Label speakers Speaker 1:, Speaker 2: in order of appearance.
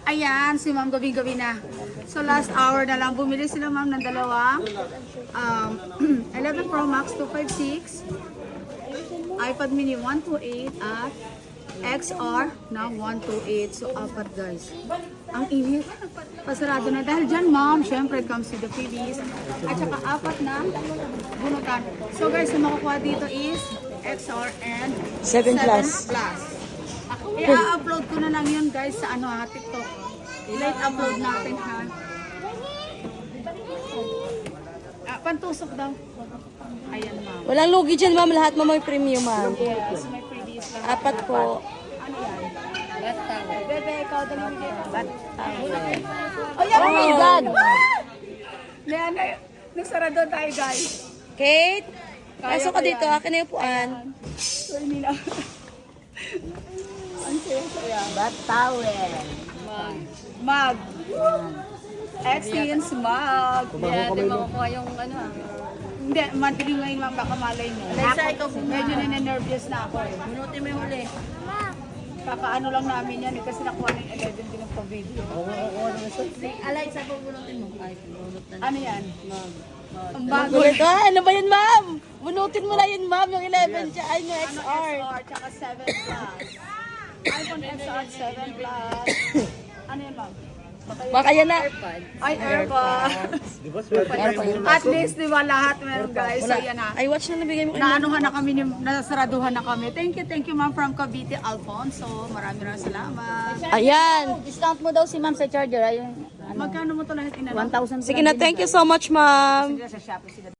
Speaker 1: Ayan, si ma'am gabi-gabi na. So last hour na lang, bumili sila ma'am ng dalawang 11 Pro Max 256, iPad mini 128 at XR na 128. So apat guys. Ang init. Pasarado na. Dahil dyan ma'am, syempre comes with the freebies. At saka apat na bunutan. So guys, yung makukuha dito is XR and
Speaker 2: 7 plus.
Speaker 1: I-upload ko na lang yun guys sa TikTok. Late upload natin ha. Pantusok daw. Ayan ma'am.
Speaker 2: Walang lugi dyan, ma'am. Lahat mo may premium, ma'am.
Speaker 1: Yes, may freebies lang.
Speaker 2: Apat po.
Speaker 1: Ano yan? Bebe, ikaw dali mo dito.
Speaker 2: Oh, my God!
Speaker 1: Leon, nagsarado tayo guys.
Speaker 2: Kate, pasok ka dito. Akin na yung puan.
Speaker 1: Sorry nila. Ang saya-saya. Mag. Experience mag.
Speaker 3: Hindi makukuha yung
Speaker 1: Hindi, madali ngayon ma'am, baka malay mo. Medyo nene-nervous na ako eh.
Speaker 3: Minuti mo yung huli.
Speaker 1: Kakaano lang namin yan eh, kasi nakuha ng 11 din ang video.
Speaker 3: Alay, sa bubunutin mo. Ay, bunot na.
Speaker 1: Ano yan? Ang bago.
Speaker 2: Bulit. Ano ba yun, ma'am? Bunutin mo lang yun, ma'am. Yung 11 siya. Ay, yung
Speaker 1: Ano
Speaker 2: XR.
Speaker 1: XR, tsaka 7 plus. iPhone XR 7 plus. Ano yan ma'am?
Speaker 2: Baka yan na.
Speaker 1: Ay, AirPods. At least, di ba, lahat meron guys. So, yan na.
Speaker 2: Ay, watch na nabigay mo kayo.
Speaker 1: Naanuhan na kami, nasaraduhan na kami. Thank you ma'am from Cavite, Alfonso. Maraming salamat.
Speaker 2: Ayan.
Speaker 3: Discount mo daw si ma'am sa charger. Ayun.
Speaker 1: Magkano mo to lahat inano?
Speaker 3: 1,000.
Speaker 2: Sige na, thank you so much, ma'am.
Speaker 1: Sa Shopee sila.